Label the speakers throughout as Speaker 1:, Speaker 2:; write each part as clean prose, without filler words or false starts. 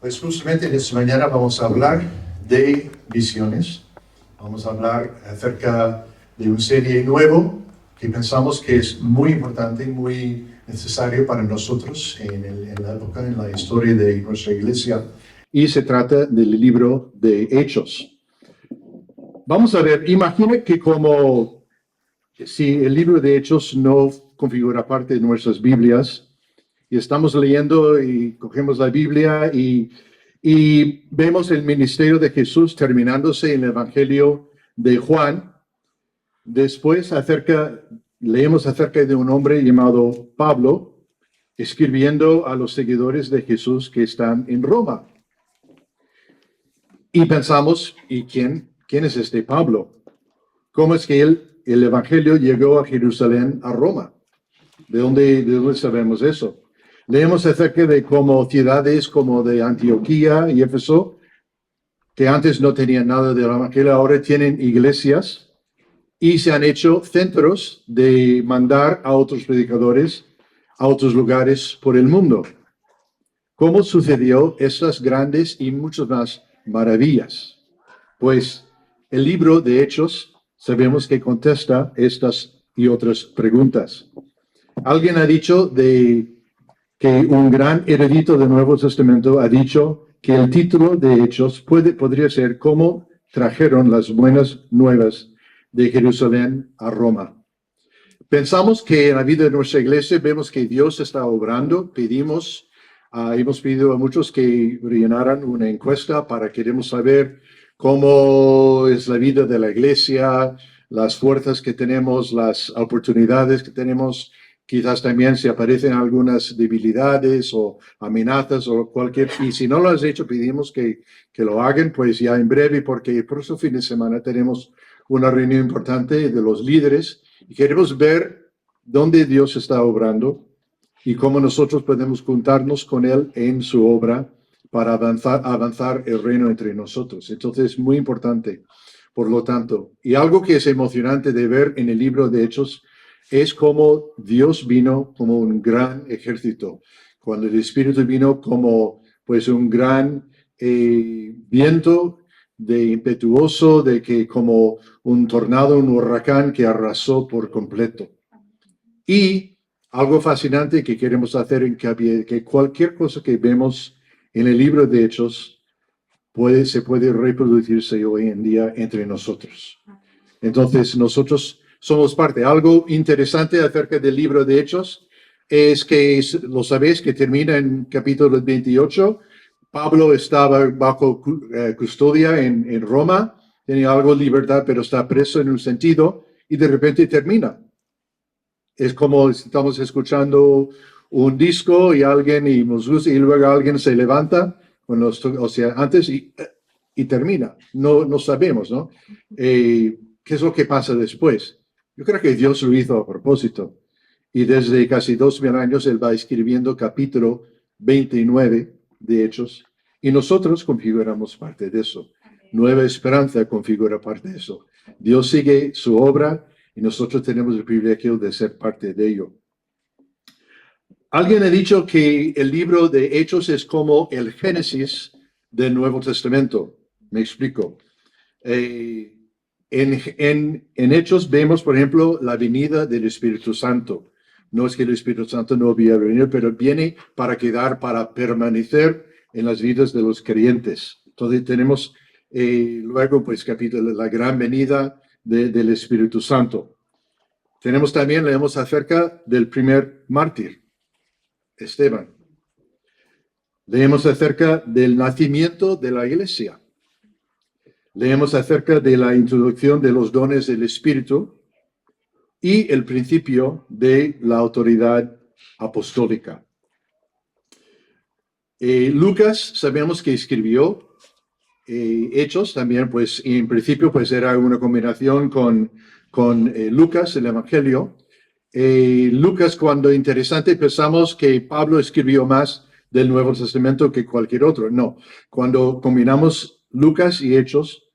Speaker 1: Pues justamente en esta mañana vamos a hablar de visiones. Vamos a hablar acerca de una serie nuevo que pensamos que es muy importante y muy necesario para nosotros en la época, en la historia de nuestra iglesia. Y se trata del libro de Hechos. Vamos a ver, imagina que como si el libro de Hechos no configura parte de nuestras Biblias, y estamos leyendo y cogemos la Biblia y vemos el ministerio de Jesús terminándose en el Evangelio de Juan. Después leemos acerca de un hombre llamado Pablo, escribiendo a los seguidores de Jesús que están en Roma. Y pensamos, ¿y quién es este Pablo? ¿Cómo es que el Evangelio llegó a Jerusalén, a Roma? ¿De dónde sabemos eso? Leemos acerca de cómo ciudades como de Antioquía y Éfeso, que antes no tenían nada del Evangelio, ahora tienen iglesias y se han hecho centros de mandar a otros predicadores a otros lugares por el mundo. ¿Cómo sucedió estas grandes y muchas más maravillas? Pues el libro de Hechos sabemos que contesta estas y otras preguntas. Alguien ha dicho que un gran erudito del Nuevo Testamento ha dicho que el título de Hechos podría ser cómo trajeron las buenas nuevas de Jerusalén a Roma. Pensamos que en la vida de nuestra iglesia vemos que Dios está obrando. Hemos pedido a muchos que rellenaran una encuesta queremos saber cómo es la vida de la iglesia, las fuerzas que tenemos, las oportunidades que tenemos. Quizás también se aparecen algunas debilidades o amenazas o cualquier. Y si no lo has hecho, pedimos que lo hagan, pues ya en breve, porque el próximo fin de semana tenemos una reunión importante de los líderes y queremos ver dónde Dios está obrando y cómo nosotros podemos juntarnos con Él en su obra para avanzar el reino entre nosotros. Entonces, es muy importante, por lo tanto. Y algo que es emocionante de ver en el libro de Hechos es cómo Dios vino como un gran ejército. Cuando el Espíritu vino como pues un gran viento de impetuoso, de que como un tornado, un huracán que arrasó por completo. Y algo fascinante que queremos hacer hincapié, que cualquier cosa que vemos en el libro de Hechos se puede reproducirse hoy en día entre nosotros. Entonces, nosotros somos parte. Algo interesante acerca del libro de Hechos es que, lo sabéis, que termina en capítulo 28. Pablo estaba bajo custodia en Roma, tenía algo de libertad, pero está preso en un sentido, y de repente termina. Es como estamos escuchando un disco y luego alguien se levanta, antes y termina. No sabemos, ¿no? ¿Qué es lo que pasa después? Yo creo que Dios lo hizo a propósito. Y desde casi 2000 años Él va escribiendo capítulo 29 de Hechos y nosotros configuramos parte de eso. Nueva Esperanza configura parte de eso. Dios sigue su obra y nosotros tenemos el privilegio de ser parte de ello. Alguien ha dicho que el libro de Hechos es como el Génesis del Nuevo Testamento. Me explico. En Hechos vemos, por ejemplo, la venida del Espíritu Santo. No es que el Espíritu Santo no había venido, pero viene para quedar, para permanecer en las vidas de los creyentes. Entonces tenemos luego, pues, capítulo, la gran venida del Espíritu Santo. Leemos acerca del primer mártir, Esteban. Leemos acerca del nacimiento de la iglesia. Leemos acerca de la introducción de los dones del Espíritu y el principio de la autoridad apostólica. Lucas sabemos que escribió Hechos también, pues en principio pues era una combinación con Lucas, el Evangelio. Lucas, cuando interesante, pensamos que Pablo escribió más del Nuevo Testamento que cualquier otro. No, cuando combinamos Lucas y Hechos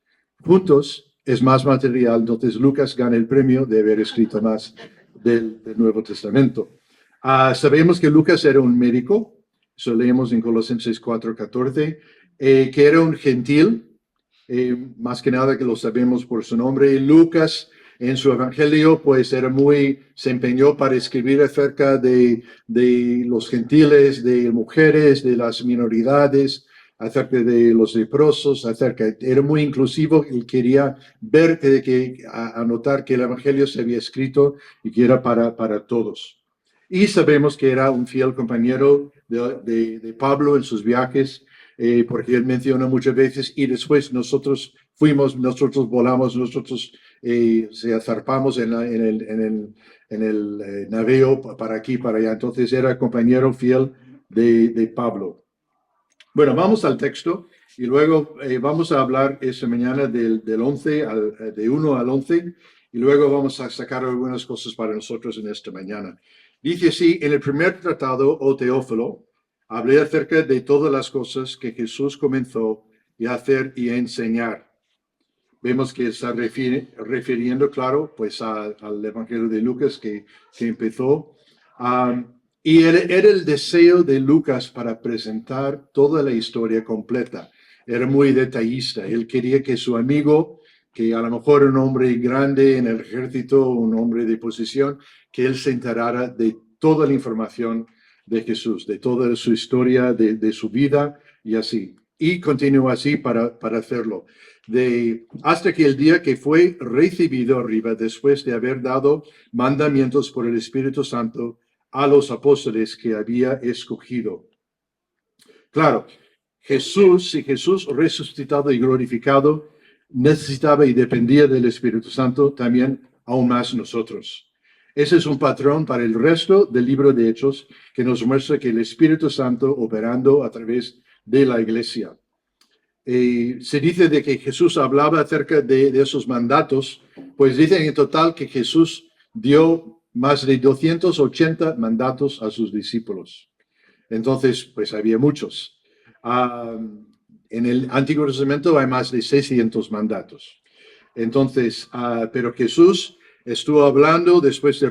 Speaker 1: juntos es más material, entonces Lucas gana el premio de haber escrito más del Nuevo Testamento. Sabemos que Lucas era un médico eso leemos en Colosenses 4:14, que era un gentil, más que nada que lo sabemos por su nombre. Lucas, en su evangelio, pues se empeñó para escribir acerca de los gentiles, de mujeres, de las minoridades, acerca de los leprosos, era muy inclusivo y quería ver anotar que el evangelio se había escrito y que era para todos. Y sabemos que era un fiel compañero de Pablo en sus viajes, porque él menciona muchas veces, y después nosotros volamos, nosotros zarpamos en el navio para aquí, para allá. Entonces era compañero fiel de Pablo. Bueno, vamos al texto y luego vamos a hablar esta mañana del 11 de 1 al 11 y luego vamos a sacar algunas cosas para nosotros en esta mañana. Dice así: en el primer tratado, oh Teófilo, hablé acerca de todas las cosas que Jesús comenzó a hacer y a enseñar. Vemos que está refiriendo, claro, pues al Evangelio de Lucas que empezó. Y era el deseo de Lucas para presentar toda la historia completa. Era muy detallista. Él quería que su amigo, que a lo mejor era un hombre grande en el ejército, un hombre de posición, que él se enterara de toda la información de Jesús, de toda su historia, de su vida y así. Y continuó así para hacerlo. Hasta que el día que fue recibido arriba, después de haber dado mandamientos por el Espíritu Santo a los apóstoles que había escogido. Claro, si Jesús resucitado y glorificado necesitaba y dependía del Espíritu Santo, también aún más nosotros. Ese es un patrón para el resto del libro de Hechos que nos muestra que el Espíritu Santo operando a través de la iglesia. Se dice de que Jesús hablaba acerca de esos mandatos, pues dicen en total que Jesús dio más de 280 mandatos a sus discípulos. Entonces, pues había muchos. En el Antiguo Testamento hay más de 600 mandatos. Entonces, pero Jesús estuvo hablando después de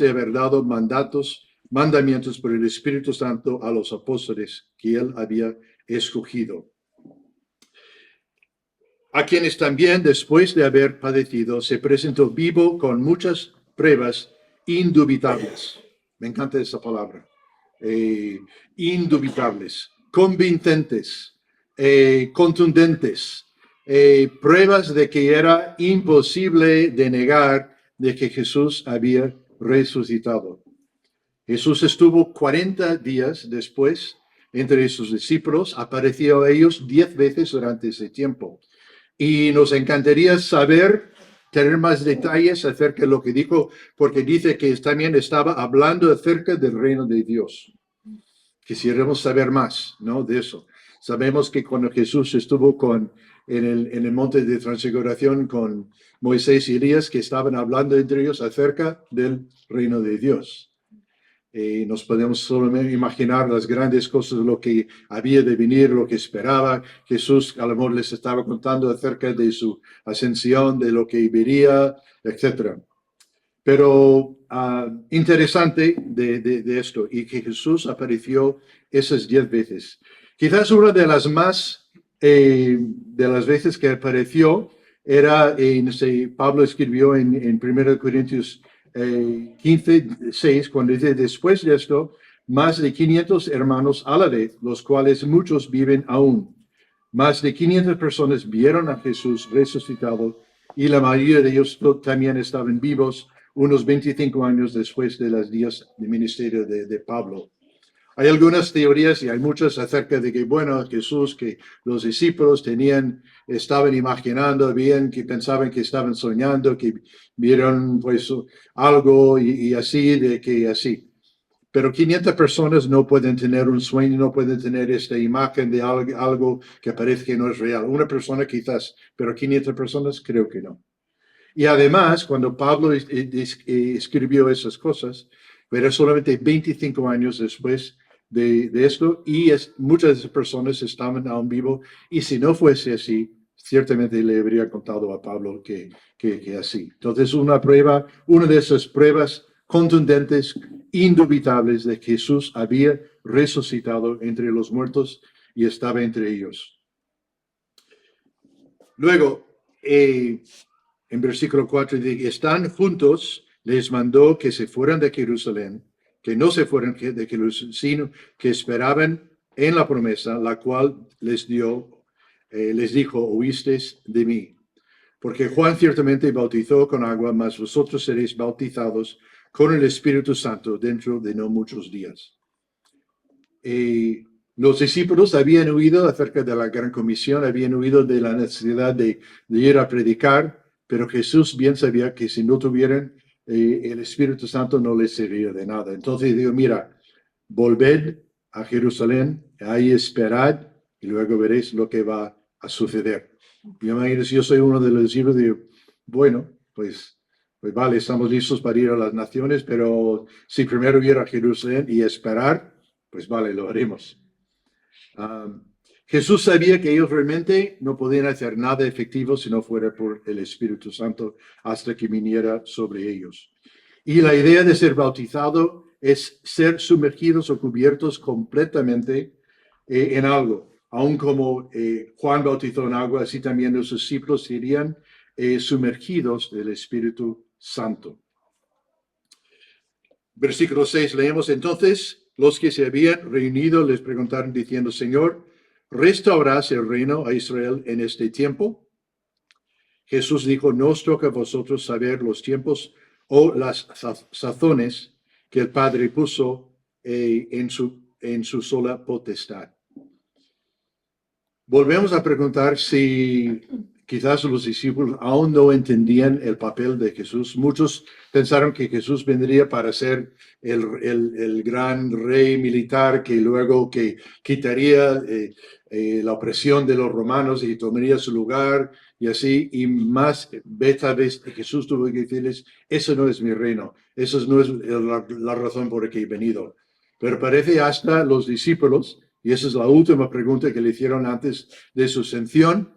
Speaker 1: haber dado mandamientos por el Espíritu Santo a los apóstoles que él había escogido, a quienes también, después de haber padecido, se presentó vivo con muchas pruebas indubitables. Me encanta esa palabra. Indubitables, convincentes, contundentes, pruebas de que era imposible de negar de que Jesús había resucitado. Jesús estuvo 40 días después entre sus discípulos, apareció a ellos 10 veces durante ese tiempo. Y nos encantaría tener más detalles acerca de lo que dijo, porque dice que también estaba hablando acerca del reino de Dios. Quisiéramos saber más, ¿no? De eso. Sabemos que cuando Jesús estuvo en el monte de transfiguración con Moisés y Elías, que estaban hablando entre ellos acerca del reino de Dios. Nos podemos solamente imaginar las grandes cosas, lo que había de venir, lo que esperaba. Jesús a lo mejor les estaba contando acerca de su ascensión, de lo que vería, etc. Pero interesante de esto, y que Jesús apareció esas 10 veces. Quizás una de las de las veces que apareció era Pablo escribió en 1 Corintios 15:6, cuando dice: después de esto, más de 500 hermanos a la vez, los cuales muchos viven aún. Más de 500 personas vieron a Jesús resucitado y la mayoría de ellos también estaban vivos unos 25 años después de los días de ministerio de Pablo. Hay algunas teorías y hay muchas acerca de que, bueno, Jesús, que los discípulos estaban imaginando bien, que pensaban que estaban soñando, que vieron pues algo y así, así. Pero 500 personas no pueden tener un sueño, no pueden tener esta imagen de algo que parece que no es real. Una persona quizás, pero 500 personas creo que no. Y además, cuando Pablo escribió esas cosas, era solamente 25 años después de esto, y muchas de esas personas estaban aún vivos, y si no fuese así, ciertamente le habría contado a Pablo que así. Entonces, una de esas pruebas contundentes, indubitables de que Jesús había resucitado entre los muertos y estaba entre ellos. Luego, en versículo 4 dice, están juntos, les mandó que se fueran de Jerusalén, que no se fueran de Jerusalén, sino que esperaban en la promesa, la cual les dijo, oísteis de mí. Porque Juan ciertamente bautizó con agua, mas vosotros seréis bautizados con el Espíritu Santo dentro de no muchos días. Los discípulos habían oído acerca de la gran comisión, habían oído de la necesidad de ir a predicar, pero Jesús bien sabía que si no tuvieran el Espíritu Santo no les serviría de nada. Entonces digo, mira, volved a Jerusalén, ahí esperad y luego veréis lo que va a suceder. Yo imagino, si yo soy uno de los discípulos, digo, bueno, pues vale, estamos listos para ir a las naciones, pero si primero ir a Jerusalén y esperar, pues vale, lo haremos. Jesús sabía que ellos realmente no podían hacer nada efectivo si no fuera por el Espíritu Santo hasta que viniera sobre ellos. Y la idea de ser bautizado es ser sumergidos o cubiertos completamente en algo. Aun como Juan bautizó en agua, así también los discípulos serían sumergidos del Espíritu Santo. Versículo 6 leemos entonces, los que se habían reunido les preguntaron diciendo, Señor, ¿restaurarás el reino a Israel en este tiempo? Jesús dijo, no os toca a vosotros saber los tiempos o las sazones que el Padre puso en su sola potestad. Volvemos a preguntar si quizás los discípulos aún no entendían el papel de Jesús. Muchos pensaron que Jesús vendría para ser el gran rey militar que luego que quitaría la opresión de los romanos y tomaría su lugar y así. Y más esta vez Jesús tuvo que decirles, eso no es mi reino, eso no es la razón por la que he venido. Pero parece hasta los discípulos, y esa es la última pregunta que le hicieron antes de su ascensión,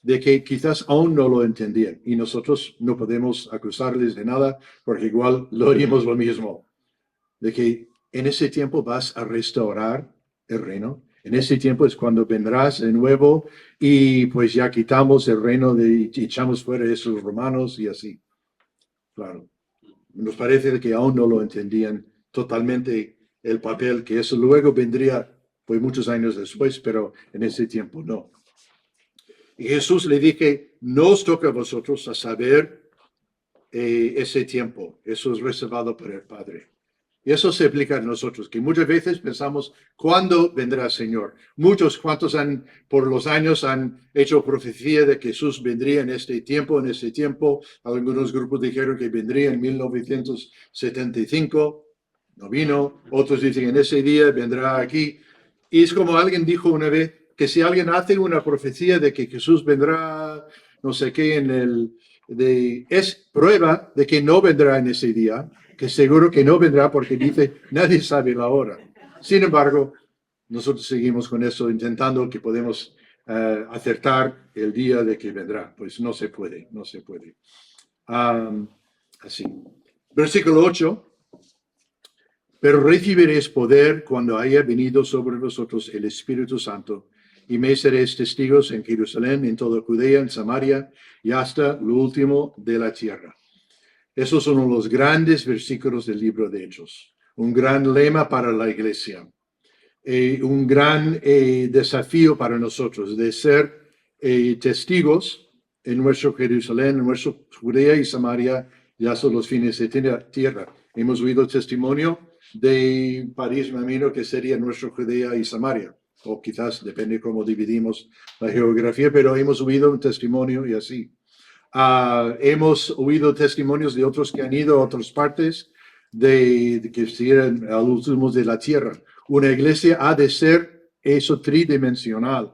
Speaker 1: de que quizás aún no lo entendían. Y nosotros no podemos acusarles de nada, porque igual lo haríamos lo mismo. De que en ese tiempo vas a restaurar el reino. En ese tiempo es cuando vendrás de nuevo y pues ya quitamos el reino y echamos fuera a esos romanos y así. Claro. Nos parece que aún no lo entendían totalmente el papel, que eso luego vendría pues muchos años después, pero en ese tiempo no. Y Jesús le dije, no os toca a vosotros a saber ese tiempo, eso es reservado para el Padre. Y eso se aplica a nosotros, que muchas veces pensamos, ¿cuándo vendrá el Señor? Muchos, cuantos por los años han hecho profecía de que Jesús vendría en este tiempo, Algunos grupos dijeron que vendría en 1975, no vino. Otros dicen, en ese día vendrá aquí. Y es como alguien dijo una vez, que si alguien hace una profecía de que Jesús vendrá, no sé qué, es prueba de que no vendrá en ese día, que seguro que no vendrá porque dice, nadie sabe la hora. Sin embargo, nosotros seguimos con eso, intentando que podemos acertar el día de que vendrá. Pues no se puede. Así. Versículo 8. Pero recibiréis poder cuando haya venido sobre vosotros el Espíritu Santo, y me seréis testigos en Jerusalén, en toda Judea, en Samaria, y hasta lo último de la tierra. Esos son los grandes versículos del libro de Hechos. Un gran lema para la iglesia. Un gran desafío para nosotros de ser testigos en nuestro Jerusalén, en nuestro Judea y Samaria, y hasta los fines de tierra. Hemos oído testimonio de París, me imagino que sería nuestro Judea y Samaria, o quizás depende cómo dividimos la geografía, pero hemos oído un testimonio y así. Hemos oído testimonios de otros que han ido a otras partes de que estuvieran a los últimos de la tierra. Una iglesia ha de ser eso tridimensional,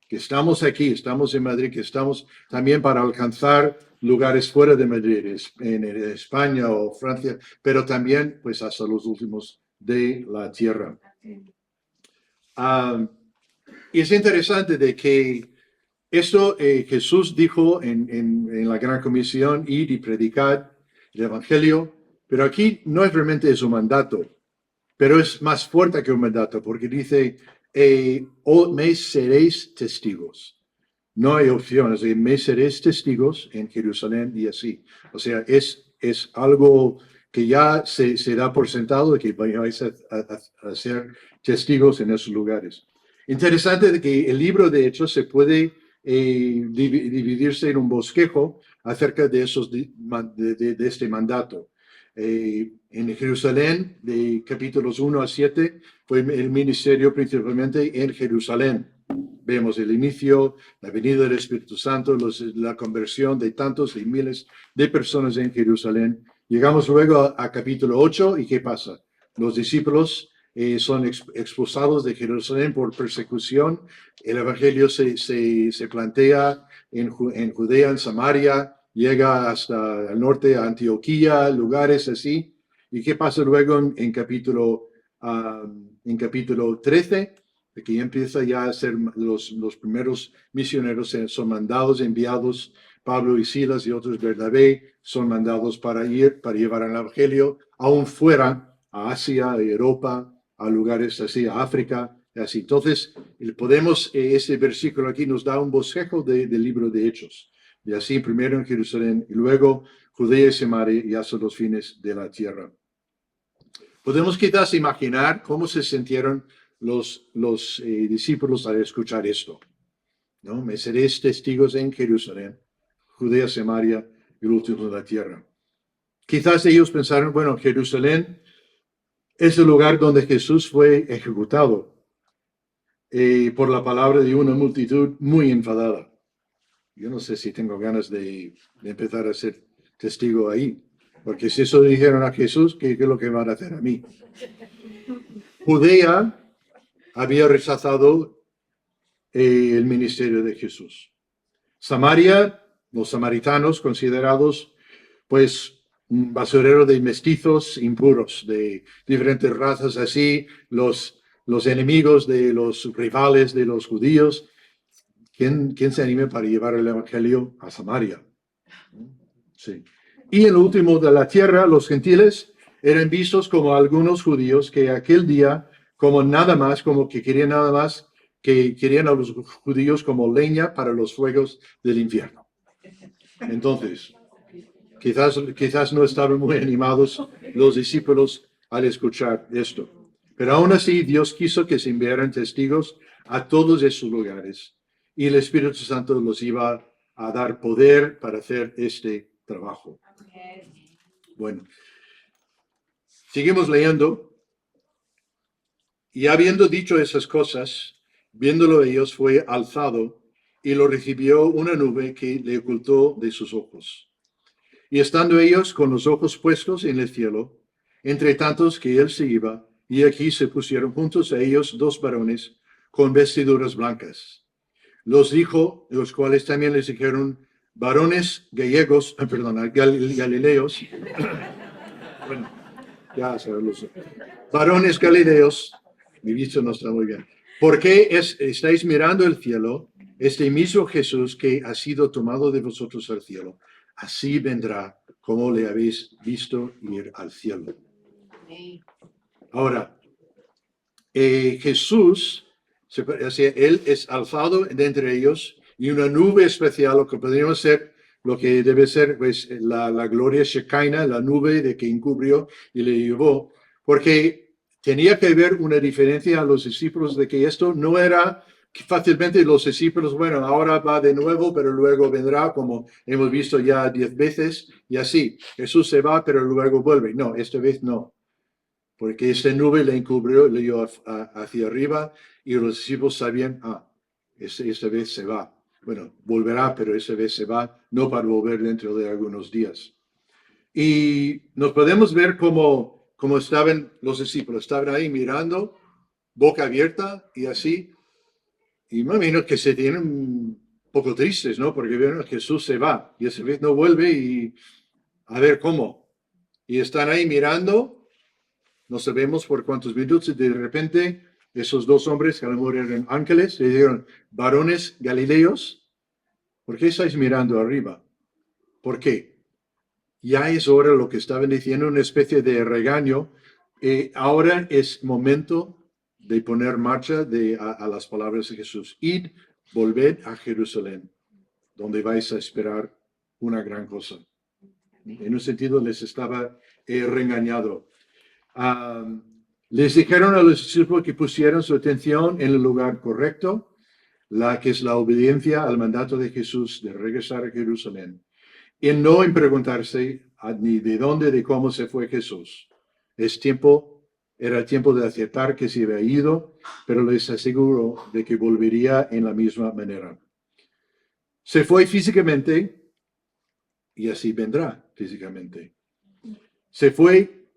Speaker 1: que estamos aquí, estamos en Madrid, que estamos también para alcanzar lugares fuera de Madrid, en España o Francia, pero también pues hasta los últimos de la tierra. Y es interesante de que esto Jesús dijo en la Gran Comisión, ir y predicar el Evangelio, pero aquí no es realmente su mandato. pero es más fuerte que un mandato, porque dice, me seréis testigos. No hay opción, es decir, me seréis testigos en Jerusalén y así. O sea, es algo que ya se da por sentado de que vais a ser testigos en esos lugares. Interesante de que el libro de Hechos se puede dividirse en un bosquejo acerca de de este mandato. En Jerusalén, de capítulos 1 a 7, fue el ministerio principalmente en Jerusalén. Vemos el inicio, la venida del Espíritu Santo, la conversión de tantos y miles de personas en Jerusalén. Llegamos luego a capítulo 8 y ¿qué pasa? Los discípulos son expulsados de Jerusalén por persecución. El Evangelio se plantea en Judea, en Samaria, llega hasta el norte, a Antioquía, lugares así. ¿Y qué pasa luego en capítulo 13? Que ya empieza ya a ser los primeros misioneros, son mandados, enviados, Pablo y Silas y otros, Bernabé, son mandados para llevar el Evangelio, aún fuera, a Asia, a Europa, a lugares así, a África, así. Entonces, ese versículo aquí nos da un bosquejo del libro de Hechos. Y así, primero en Jerusalén y luego Judea y Samaria y hasta los fines de la tierra. Podemos quizás imaginar cómo se sintieron los discípulos al escuchar esto, ¿no? Me seréis testigos en Jerusalén, Judea, Samaria y el último de la tierra. Quizás ellos pensaron, bueno, Jerusalén es el lugar donde Jesús fue ejecutado por la palabra de una multitud muy enfadada. Yo no sé si tengo ganas de empezar a ser testigo ahí, porque si eso dijeron a Jesús, ¿qué es lo que van a hacer a mí? Judea había rechazado el ministerio de Jesús. Samaria, los samaritanos considerados, pues, un basurero de mestizos impuros, de diferentes razas así, los enemigos de los rivales de los judíos. ¿Quién se anime para llevar el evangelio a Samaria? Sí. Y en lo último de la tierra, los gentiles eran vistos como algunos judíos que aquel día, como nada más, como que querían nada más, que querían a los judíos como leña para los fuegos del infierno. Entonces, quizás no estaban muy animados los discípulos al escuchar esto. Pero aún así, Dios quiso que se enviaran testigos a todos esos lugares. Y el Espíritu Santo los iba a dar poder para hacer este trabajo. Bueno, seguimos leyendo. Y habiendo dicho esas cosas, viéndolo ellos, fue alzado y lo recibió una nube que le ocultó de sus ojos. Y estando ellos con los ojos puestos en el cielo, entre tantos que él se iba, y aquí se pusieron juntos a ellos dos varones con vestiduras blancas. Los dijo, los cuales también les dijeron, varones galileos, bueno, ya sabemos, varones galileos, mi visto no está muy bien. ¿Por qué estáis mirando el cielo? Este mismo Jesús que ha sido tomado de vosotros al cielo, así vendrá como le habéis visto ir al cielo. Ahora, Jesús, él es alzado de entre ellos y una nube especial, lo que podríamos ser, lo que debe ser pues, la gloria Shekinah, la nube de que encubrió y le llevó, porque tenía que haber una diferencia a los discípulos de que esto no era fácilmente los discípulos, bueno, ahora va de nuevo, pero luego vendrá, como hemos visto ya 10 veces, y así. Jesús se va, pero luego vuelve. No, esta vez no. Porque esta nube le encubrió, le dio hacia arriba, y los discípulos sabían, esta vez se va. Bueno, volverá, pero esta vez se va, no para volver dentro de algunos días. Y nos podemos ver cómo estaban los discípulos, estaban ahí mirando, boca abierta y así. Y me imagino que se tienen un poco tristes, ¿no? Porque vieron que Jesús se va y esta vez no vuelve y a ver cómo. Y están ahí mirando, no sabemos por cuántos minutos, y de repente esos dos hombres, que a lo mejor eran ángeles, le dijeron, varones galileos, ¿por qué estáis mirando arriba? ¿Por qué? Ya es hora lo que estaban diciendo, una especie de regaño Ahora es momento de poner marcha a las palabras de Jesús. Id, volved a Jerusalén, donde vais a esperar una gran cosa. En un sentido les estaba reengañado. Les dijeron a los discípulos que pusieran su atención en el lugar correcto, la que es la obediencia al mandato de Jesús de regresar a Jerusalén, y no en preguntarse ni de dónde, de cómo se fue Jesús. Era tiempo de aceptar que se había ido, pero les aseguro de que volvería en la misma manera. Se fue físicamente y así vendrá físicamente. Se fue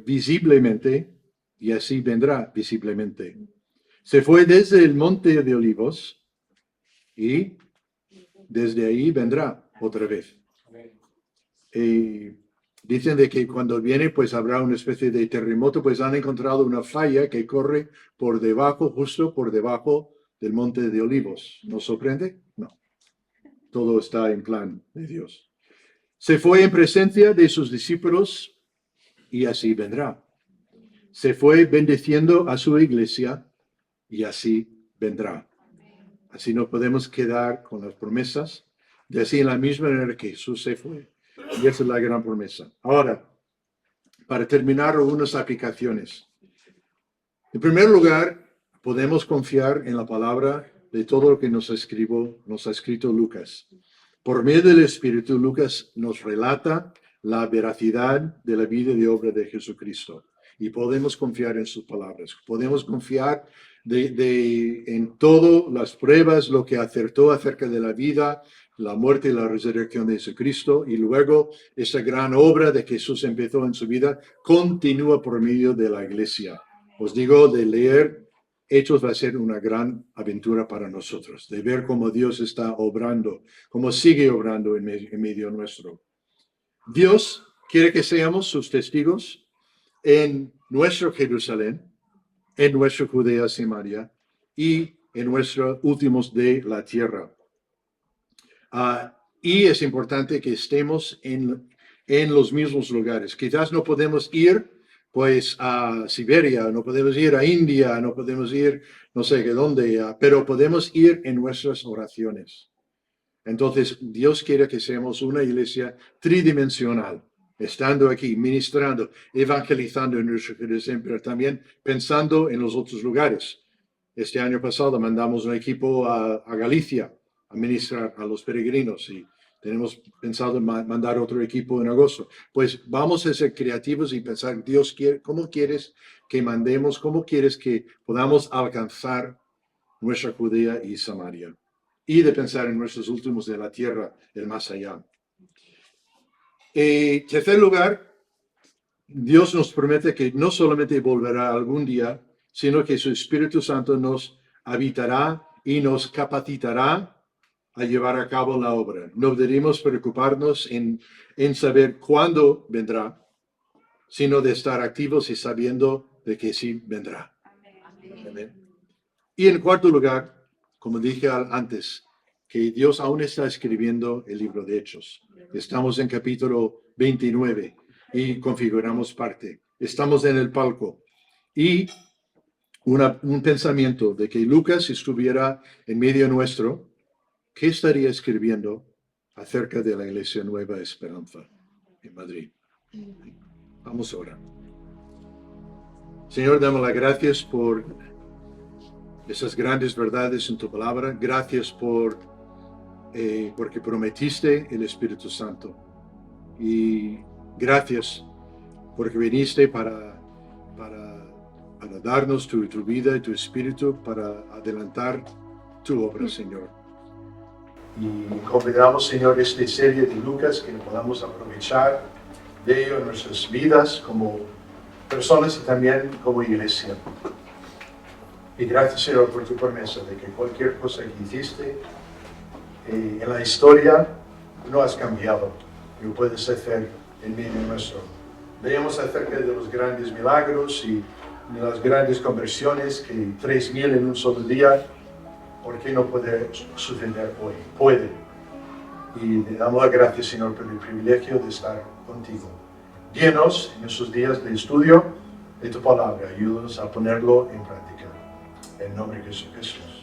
Speaker 1: visiblemente y así vendrá visiblemente. Se fue desde el Monte de Olivos y desde ahí vendrá otra vez. Dicen de que cuando viene, pues habrá una especie de terremoto, pues han encontrado una falla que corre por debajo, justo por debajo del Monte de Olivos. ¿Nos sorprende? No. Todo está en plan de Dios. Se fue en presencia de sus discípulos y así vendrá. Se fue bendiciendo a su iglesia y así vendrá. Así no podemos quedar con las promesas de así en la misma manera que Jesús se fue. Y esa es la gran promesa. Ahora, para terminar, algunas aplicaciones. En primer lugar, podemos confiar en la palabra de todo lo que nos ha escrito Lucas. Por medio del Espíritu, Lucas nos relata la veracidad de la vida y obra de Jesucristo. Y podemos confiar en sus palabras. Podemos confiar en todas las pruebas, lo que acertó acerca de la vida, la muerte y la resurrección de Jesucristo. Y luego esa gran obra de Jesús empezó en su vida, continúa por medio de la iglesia. Os digo, de leer Hechos va a ser una gran aventura para nosotros, de ver cómo Dios está obrando, cómo sigue obrando en medio nuestro. Dios quiere que seamos sus testigos en nuestro Jerusalén, en nuestra Judea, Samaria y en nuestros últimos de la tierra. Y es importante que estemos en los mismos lugares. Quizás no podemos ir pues a Siberia, no podemos ir a India, no podemos ir no sé qué dónde, pero podemos ir en nuestras oraciones. Entonces, Dios quiere que seamos una iglesia tridimensional, estando aquí, ministrando, evangelizando en nuestro Jerusalén, pero también pensando en los otros lugares. Este año pasado mandamos un equipo a Galicia a ministrar a los peregrinos y tenemos pensado en mandar otro equipo en agosto. Pues vamos a ser creativos y pensar, Dios, ¿cómo quieres que mandemos? ¿Cómo quieres que podamos alcanzar nuestra Judea y Samaria? Y de pensar en nuestros últimos de la tierra, el más allá. En tercer lugar, Dios nos promete que no solamente volverá algún día, sino que su Espíritu Santo nos habitará y nos capacitará a llevar a cabo la obra. No debemos preocuparnos en saber cuándo vendrá, sino de estar activos y sabiendo de que sí vendrá. Amén. Y en cuarto lugar, como dije antes, que Dios aún está escribiendo el libro de Hechos. Estamos en capítulo 29 y configuramos parte. Estamos en el palco. Y un pensamiento de que Lucas estuviera en medio nuestro, ¿qué estaría escribiendo acerca de la Iglesia Nueva Esperanza en Madrid? Vamos ahora. Señor, damos las gracias por esas grandes verdades en tu palabra. Gracias porque prometiste el Espíritu Santo. Y gracias porque viniste para darnos tu vida y tu Espíritu para adelantar tu obra, Señor. Y convidamos, Señor, esta serie de Lucas, que podamos aprovechar de ello en nuestras vidas como personas y también como iglesia. Y gracias, Señor, por tu promesa de que cualquier cosa que hiciste en la historia no has cambiado. Lo puedes hacer en medio nuestro. Veamos acerca de los grandes milagros y de las grandes conversiones, que 3,000 en un solo día. ¿Por qué no puede suceder hoy? Puede. Y le damos las gracias, Señor, por el privilegio de estar contigo. Guíenos en esos días de estudio de tu palabra. Ayúdanos a ponerlo en práctica. En nombre de Jesús.